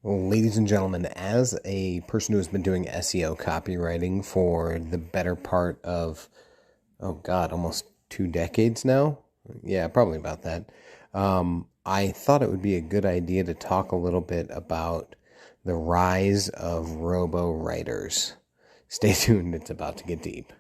Well, ladies and gentlemen, as a person who has been doing SEO copywriting for the better part of, oh God, almost 2 decades now. Yeah, probably about that. I thought it would be a good idea to talk a little bit about the rise of Robo writers. Stay tuned, it's about to get deep.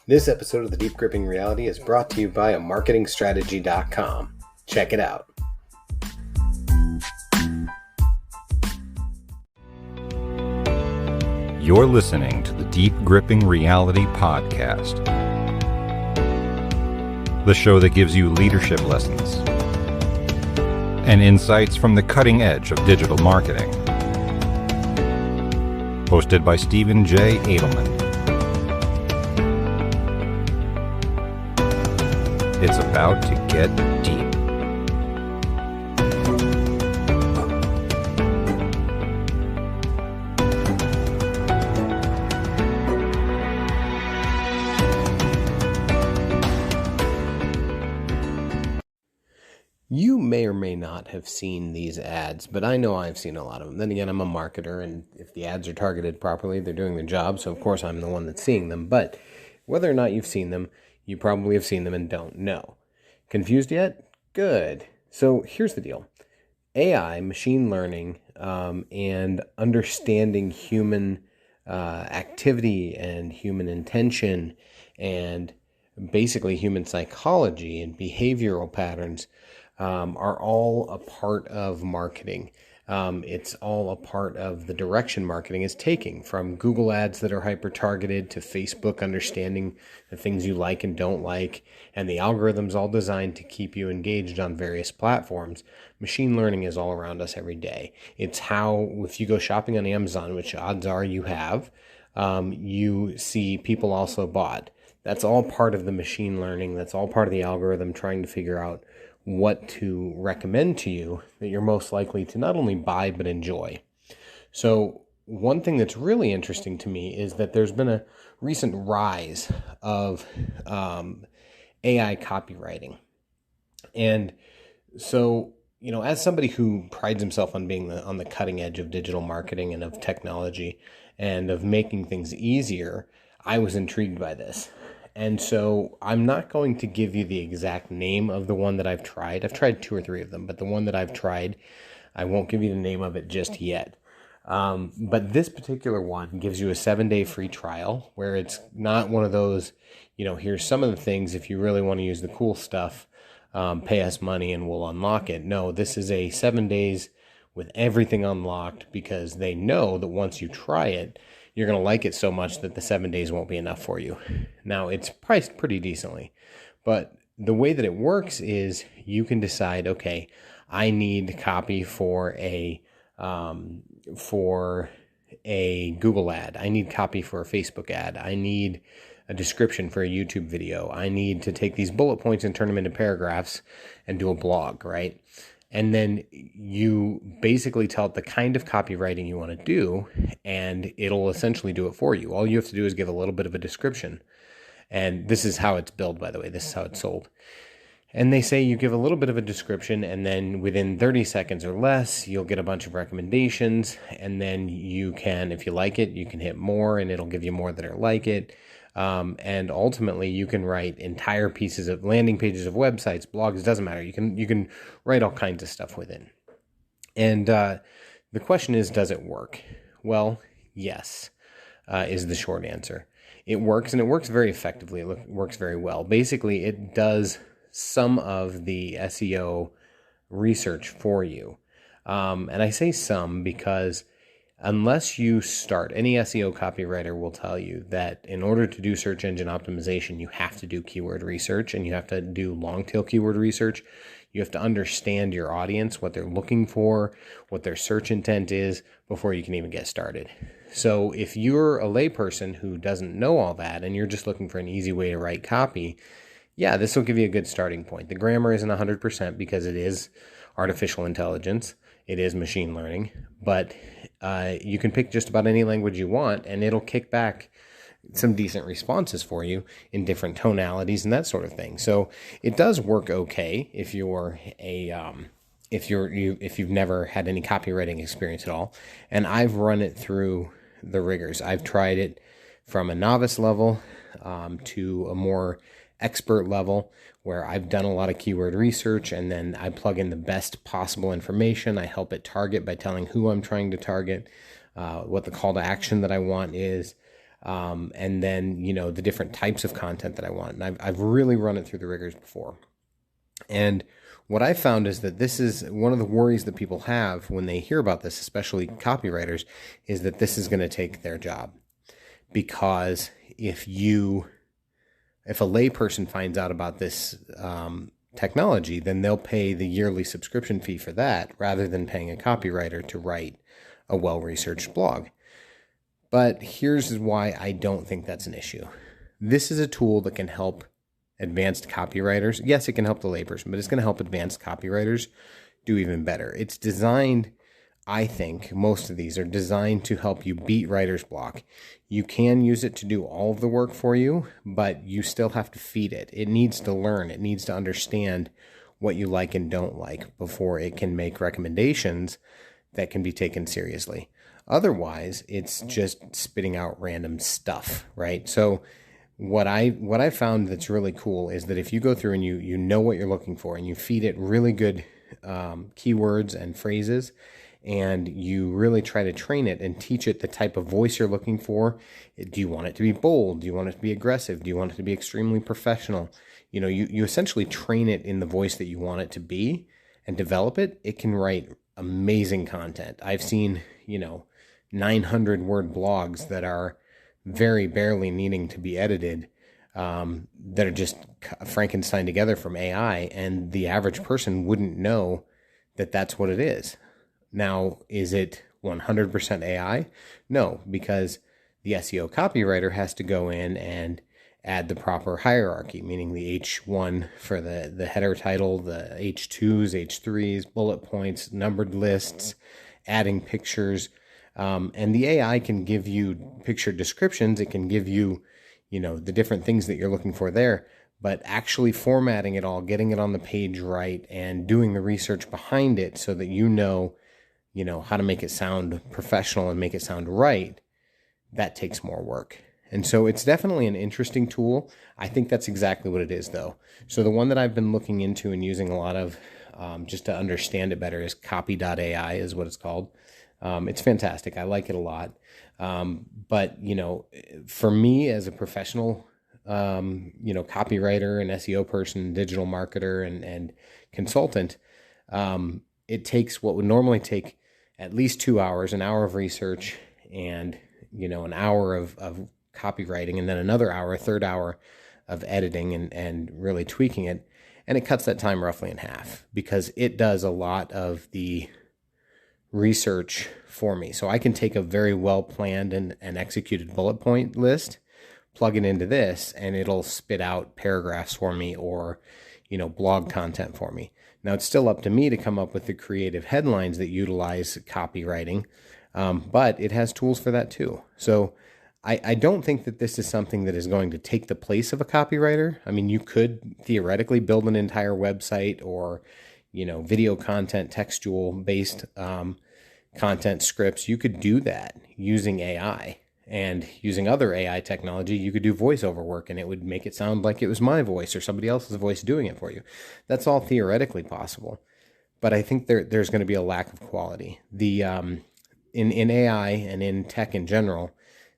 This episode of The Deep Gripping Reality is brought to you by marketingstrategy.com. Check it out. You're listening to the Deep Gripping Reality Podcast, the show that gives you leadership lessons and insights from the cutting edge of digital marketing. Hosted by Stephen J. Adelmund. It's about to get deep. You may or may not have seen these ads, but I know I've seen a lot of them. Then again, I'm a marketer, and if the ads are targeted properly, they're doing their job, so of course I'm the one that's seeing them. But whether or not you've seen them, you probably have seen them and don't know. Confused yet? Good. So here's the deal. AI, machine learning, and understanding human activity and human intention and basically human psychology and behavioral patterns are all a part of marketing. It's all a part of the direction marketing is taking, from Google ads that are hyper-targeted to Facebook understanding the things you like and don't like, and the algorithms all designed to keep you engaged on various platforms. Machine learning is all around us every day. It's how, if you go shopping on Amazon, which odds are you have, you see people also bought. That's all part of the machine learning. That's all part of the algorithm trying to figure out what to recommend to you that you're most likely to not only buy but enjoy. So one thing that's really interesting to me is that there's been a recent rise of AI copywriting. And so, as somebody who prides himself on being on the cutting edge of digital marketing and of technology and of making things easier, I was intrigued by this. And so I'm not going to give you the exact name of the one that I've tried. I've tried 2 or 3 of them, but the one that I've tried, I won't give you the name of it just yet. But this particular one gives you a 7-day free trial where it's not one of those, here's some of the things. If you really want to use the cool stuff, pay us money and we'll unlock it. No, this is a 7 days with everything unlocked, because they know that once you try it, you're going to like it so much that the 7 days won't be enough for you. Now, it's priced pretty decently, but the way that it works is you can decide, okay, I need copy for a Google ad. I need copy for a Facebook ad. I need a description for a YouTube video. I need to take these bullet points and turn them into paragraphs and do a blog, right? And then you basically tell it the kind of copywriting you want to do, and it'll essentially do it for you. All you have to do is give a little bit of a description. And this is how it's billed, by the way. This is how it's sold. And they say you give a little bit of a description, and then within 30 seconds or less, you'll get a bunch of recommendations. And then you can, if you like it, you can hit more, and it'll give you more that are like it. And ultimately, you can write entire pieces of landing pages of websites, blogs. It doesn't matter. You can write all kinds of stuff within. And the question is, does it work? Well, yes, is the short answer. It works, and it works very effectively. It works very well. Basically, it does some of the SEO research for you. And I say some because unless you start, any SEO copywriter will tell you that in order to do search engine optimization, you have to do keyword research, and you have to do long tail keyword research. You have to understand your audience, what they're looking for, what their search intent is before you can even get started. So if you're a layperson who doesn't know all that and you're just looking for an easy way to write copy, yeah, this will give you a good starting point. The grammar isn't 100% because it is artificial intelligence. It is machine learning, but you can pick just about any language you want, and it'll kick back some decent responses for you in different tonalities and that sort of thing. So it does work okay if you're if you've never had any copywriting experience at all. And I've run it through the rigors. I've tried it from a novice level to a more expert level, where I've done a lot of keyword research, and then I plug in the best possible information. I help it target by telling who I'm trying to target, what the call to action that I want is, and then, the different types of content that I want. And I've really run it through the rigors before. And what I found is that this is one of the worries that people have when they hear about this, especially copywriters, is that this is going to take their job. Because if a layperson finds out about this technology, then they'll pay the yearly subscription fee for that rather than paying a copywriter to write a well-researched blog. But here's why I don't think that's an issue. This is a tool that can help advanced copywriters. Yes, it can help the layperson, but it's going to help advanced copywriters do even better. It's designed, I think, most of these are designed to help you beat writer's block. You can use it to do all of the work for you, but you still have to feed it. It needs to learn. It needs to understand what you like and don't like before it can make recommendations that can be taken seriously. Otherwise, it's just spitting out random stuff, right? So what I found that's really cool is that if you go through and you know what you're looking for and you feed it really good keywords and phrases, and you really try to train it and teach it the type of voice you're looking for. Do you want it to be bold? Do you want it to be aggressive? Do you want it to be extremely professional? You essentially train it in the voice that you want it to be and develop it. It can write amazing content. I've seen, 900 word blogs that are very barely needing to be edited, that are just Frankenstein together from AI, and the average person wouldn't know that that's what it is. Now, is it 100% AI? No, because the SEO copywriter has to go in and add the proper hierarchy, meaning the H1 for the header title, the H2s, H3s, bullet points, numbered lists, adding pictures. And the AI can give you picture descriptions. It can give you, the different things that you're looking for there. But actually formatting it all, getting it on the page right, and doing the research behind it so that how to make it sound professional and make it sound right, that takes more work. And so it's definitely an interesting tool. I think that's exactly what it is, though. So the one that I've been looking into and using a lot of, just to understand it better, is copy.ai is what it's called. It's fantastic. I like it a lot. But, for me as a professional, copywriter and SEO person, digital marketer and consultant, it takes what would normally take at least 2 hours, an hour of research and, an hour of copywriting, and then another hour, a third hour of editing and really tweaking it. And it cuts that time roughly in half because it does a lot of the research for me. So I can take a very well planned and executed bullet point list, plug it into this, and it'll spit out paragraphs for me or, blog content for me. Now, it's still up to me to come up with the creative headlines that utilize copywriting, but it has tools for that too. So I don't think that this is something that is going to take the place of a copywriter. I mean, you could theoretically build an entire website or, video content, textual-based content scripts. You could do that using AI. And using other AI technology, you could do voiceover work and it would make it sound like it was my voice or somebody else's voice doing it for you. That's all theoretically possible. But I think there's going to be a lack of quality. In AI and in tech in general,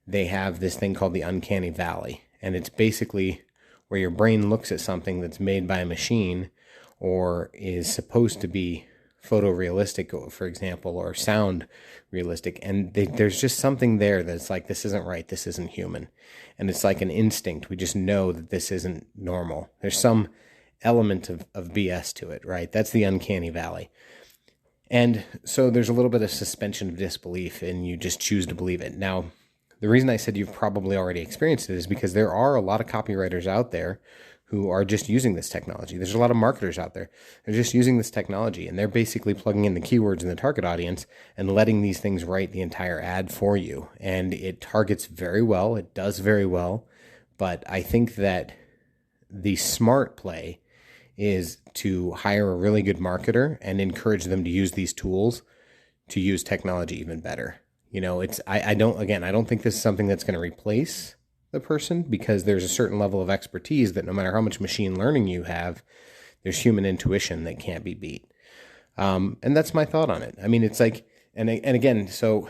they have this thing called the uncanny valley. And it's basically where your brain looks at something that's made by a machine or is supposed to be photorealistic, for example, or sound realistic. And there's just something there that's like, this isn't right. This isn't human. And it's like an instinct. We just know that this isn't normal. There's some element of BS to it, right? That's the uncanny valley. And so there's a little bit of suspension of disbelief and you just choose to believe it. Now, the reason I said you've probably already experienced it is because there are a lot of copywriters out there who are just using this technology. There's a lot of marketers out there. They're just using this technology, and they're basically plugging in the keywords in the target audience and letting these things write the entire ad for you. And it targets very well. It does very well. But I think that the smart play is to hire a really good marketer and encourage them to use these tools to use technology even better. I don't think this is something that's going to replace the person, because there's a certain level of expertise that no matter how much machine learning you have, there's human intuition that can't be beat. And that's my thought on it. I mean, it's like, and again, so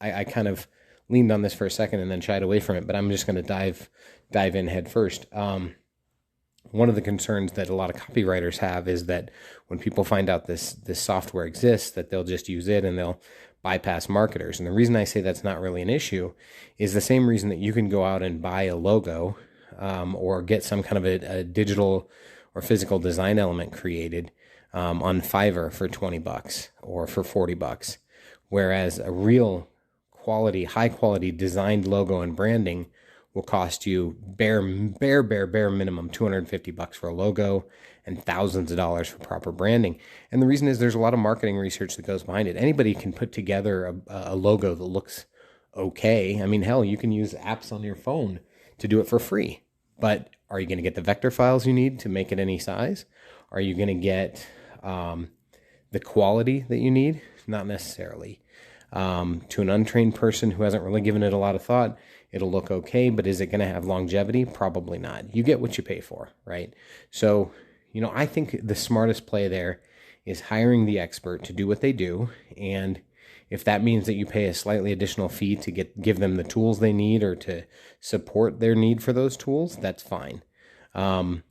I kind of leaned on this for a second and then shied away from it, but I'm just going to dive in head first. One of the concerns that a lot of copywriters have is that when people find out this software exists, that they'll just use it and they'll bypass marketers. And the reason I say that's not really an issue is the same reason that you can go out and buy a logo or get some kind of a digital or physical design element created on Fiverr for $20 or for $40, whereas a real quality, high quality designed logo and branding will cost you bare minimum $250 for a logo and thousands of dollars for proper branding. And the reason is there's a lot of marketing research that goes behind it. Anybody can put together a logo that looks okay. I mean, hell, you can use apps on your phone to do it for free. But are you going to get the vector files you need to make it any size? Are you going to get the quality that you need? Not necessarily. To an untrained person who hasn't really given it a lot of thought, it'll look okay, but is it going to have longevity? Probably not. You get what you pay for, right? So, I think the smartest play there is hiring the expert to do what they do. And if that means that you pay a slightly additional fee to give them the tools they need or to support their need for those tools, that's fine. I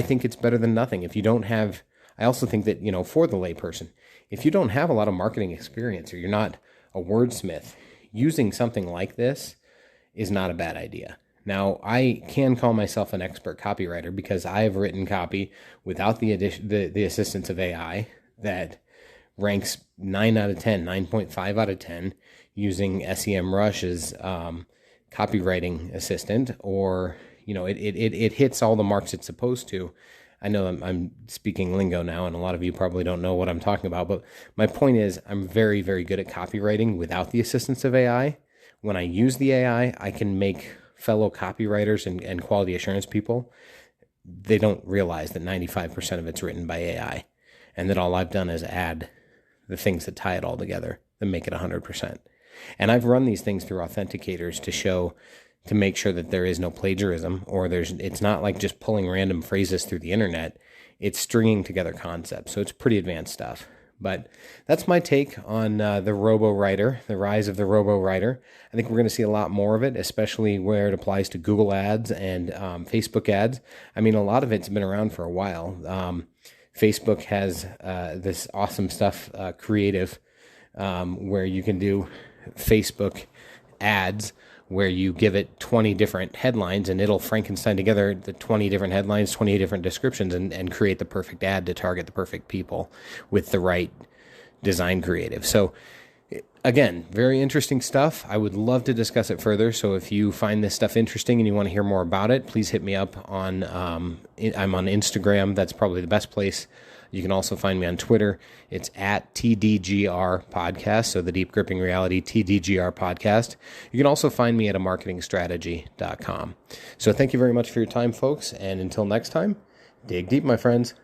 think it's better than nothing. If you don't have, I also think that, for the layperson, if you don't have a lot of marketing experience or you're not a wordsmith, using something like this is not a bad idea. Now, I can call myself an expert copywriter because I have written copy without the assistance of AI that ranks 9 out of 10, 9.5 out of 10 using SEMrush's copywriting assistant, or, it hits all the marks it's supposed to. I know I'm speaking lingo now, and a lot of you probably don't know what I'm talking about, but my point is I'm very, very good at copywriting without the assistance of AI. When I use the AI, I can make fellow copywriters and quality assurance people, they don't realize that 95% of it's written by AI, and that all I've done is add the things that tie it all together that make it 100%. And I've run these things through authenticators to make sure that there is no plagiarism, or it's not like just pulling random phrases through the internet. It's stringing together concepts. So it's pretty advanced stuff. But that's my take on the Robo Writer, the rise of the Robo Writer. I think we're going to see a lot more of it, especially where it applies to Google ads and Facebook ads. I mean, a lot of it's been around for a while. Facebook has this awesome stuff, creative, where you can do Facebook ads where you give it 20 different headlines and it'll Frankenstein together the 20 different headlines, 20 different descriptions, and create the perfect ad to target the perfect people with the right design creative. So again, very interesting stuff. I would love to discuss it further. So if you find this stuff interesting and you want to hear more about it, please hit me up on, I'm on Instagram. That's probably the best place. You can also find me on Twitter. It's at TDGR Podcast, so the Deep Gripping Reality TDGR Podcast. You can also find me at amarketingstrategy.com. So thank you very much for your time, folks, and until next time, dig deep, my friends.